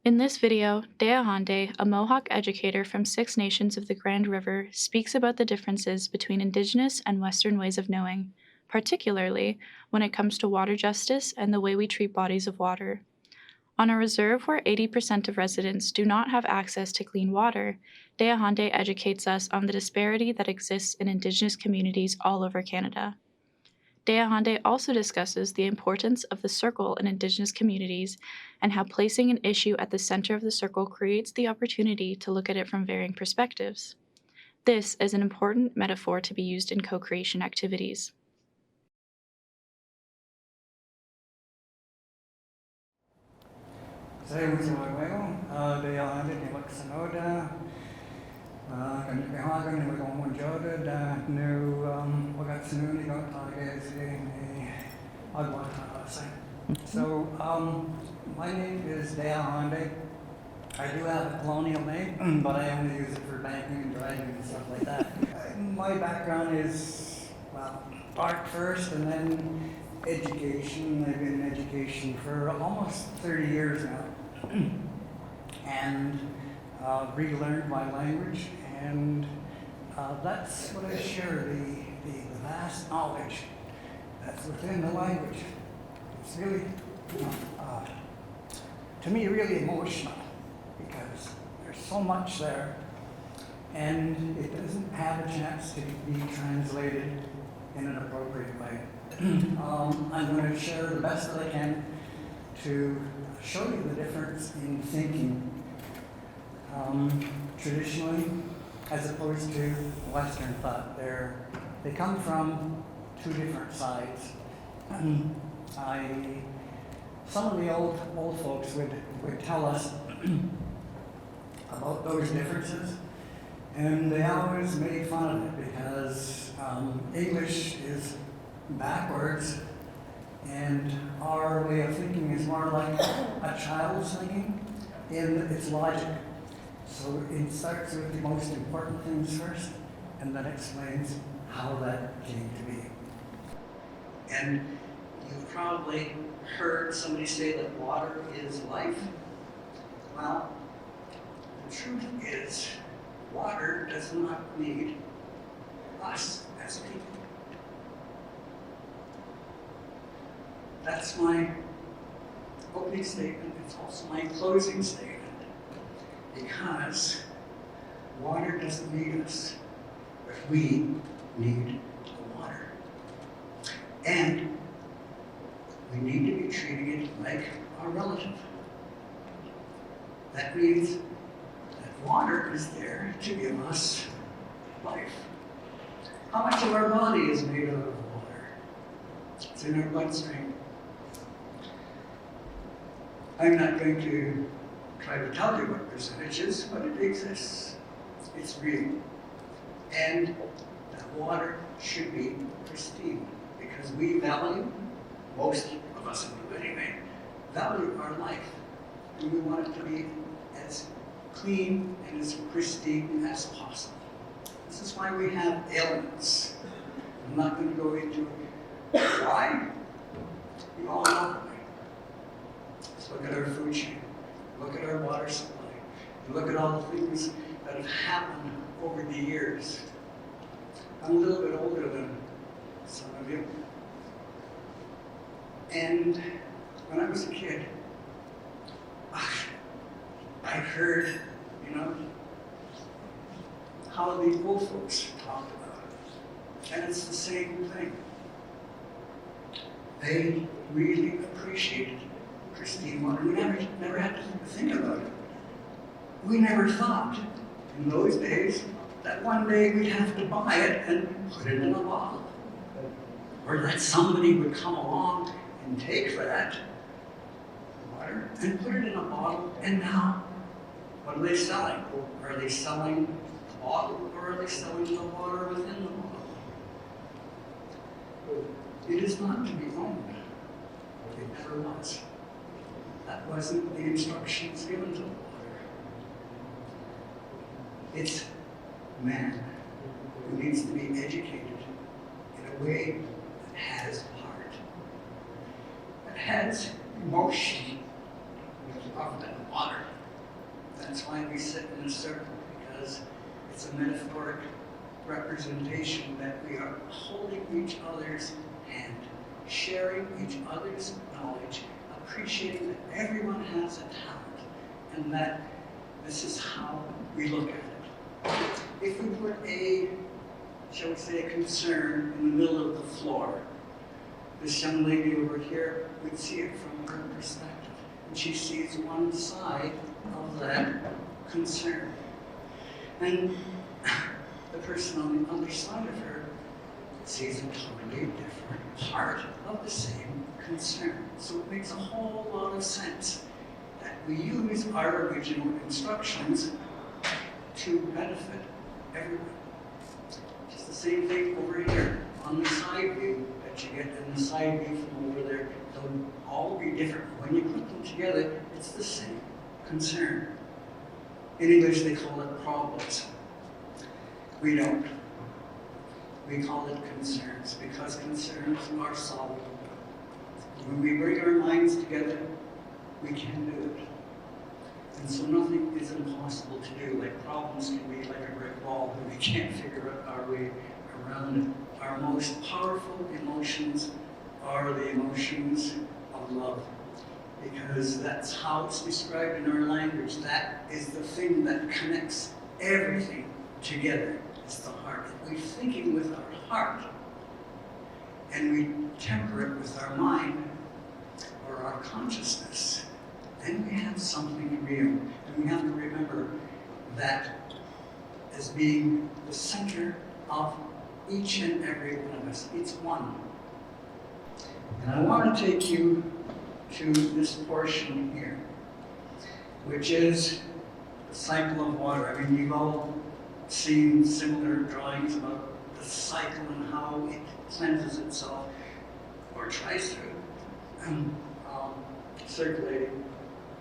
In this video, Tehahenteh, a Mohawk educator from 6 nations of the Grand River, speaks about the differences between Indigenous and Western ways of knowing, particularly when it comes to water justice and the way we treat bodies of water. On a reserve where 80% of residents do not have access to clean water, Tehahenteh educates us on the disparity that exists in Indigenous communities all over Canada. Tehahenteh also discusses the importance of the circle in Indigenous communities and how placing an issue at the center of the circle creates the opportunity to look at it from varying perspectives. This is an important metaphor to be used in co-creation activities. Saya Muslimayo, Tehahenteh ni Maksanoda, kan Tehahenteh ni Makomonjoda, da nu Wagatsunu ni Gotagez ni Agwatasa. So, my name is Tehahenteh. I do have a colonial name, but I only use it for banking and driving and stuff like that. My background is, well, art first and then education. I've been in education for almost 30 years now. And relearned my language, and that's what I share, the vast knowledge that's within the language. It's really, to me, really emotional, because there's so much there, and it doesn't have a chance to be translated in an appropriate way. I'm going to share the best that I can to show you the difference in thinking traditionally as opposed to Western thought. They come from two different sides. Some of the old folks would tell us about those differences, and they always made fun of it because English is backwards, and our way of thinking is more like a child's thinking in its logic. So it starts with the most important things first, and then explains how that came to be. And you've probably heard somebody say that water is life. Well, the truth is, water does not need us as people. That's my opening statement. It's also my closing statement. Because water doesn't need us, but we need the water. And we need to be treating it like a relative. That means that water is there to give us life. How much of our body is made out of water? It's in our bloodstream. I'm not going to try to tell you what percentages, but it exists. It's real. And that water should be pristine, because we value, most of us anyway, value our life. And we want it to be as clean and as pristine as possible. This is why we have ailments. I'm not going to go into why. You all know why. Let's look at our food chain. Look at our water supply. Look at all the things that have happened over the years. I'm a little bit older than some of you. And when I was a kid, I heard, how the old folks talked about it. And it's the same thing. They really appreciated pristine water. We never had to think about it. We never thought in those days that one day we'd have to buy it and put it in a bottle. Or that somebody would come along and take that water and put it in a bottle. And now, what are they selling? Are they selling the bottle, or are they selling the water within the bottle? It is not to be owned. It never was. That wasn't the instructions given to the water. It's man who needs to be educated in a way that has heart, that has emotion, of that water. That's why we sit in a circle, because it's a metaphoric representation that we are holding each other's hand, sharing each other's knowledge, appreciating that everyone has a talent, and that this is how we look at it. If we put a, shall we say, a concern in the middle of the floor, this young lady over here would see it from her perspective, and she sees one side of that concern. And the person on the other side of her sees a totally different part of the same concern. So it makes a whole lot of sense that we use our original instructions to benefit everyone. Just the same thing over here on the side view that you get in the side view from over there. They'll all be different. When you put them together, it's the same concern. In English, they call it problems. We don't. We call it concerns, because concerns are solvable. When we bring our minds together, we can do it. And so nothing is impossible to do. Like problems can be like a brick wall, and we can't figure out our way around it. Our most powerful emotions are the emotions of love, because that's how it's described in our language. That is the thing that connects everything together. It's the heart. If we're thinking with our heart, and we temper it with our mind or our consciousness, then we have something real. And we have to remember that as being the center of each and every one of us. It's one. And I want to take you to this portion here, which is the cycle of water. I mean, you've all seen similar drawings about the cycle and how it cleanses itself, or tries to, circulating.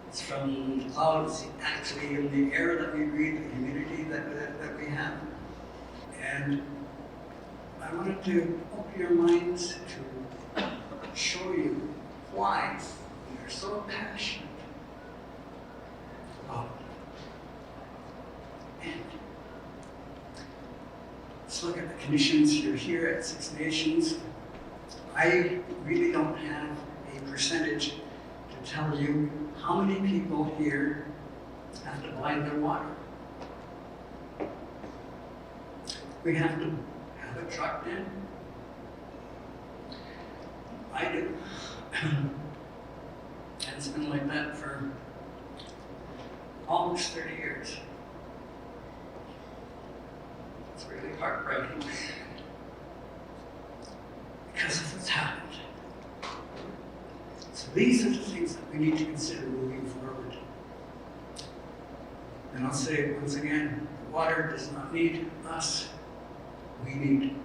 It's from the clouds, actually in the air that we breathe, the humidity that we have. And I wanted to open your minds to show you why we are so passionate about it. And let's look at the conditions. You're here at Six Nations. I really don't have a percentage to tell you how many people here have to buy their water. We have to have it trucked in. I do. And it's been like that for almost 30 years. It's really heartbreaking because of what's happened. So these are the things that we need to consider moving forward. And I'll say it once again, water does not need us, we need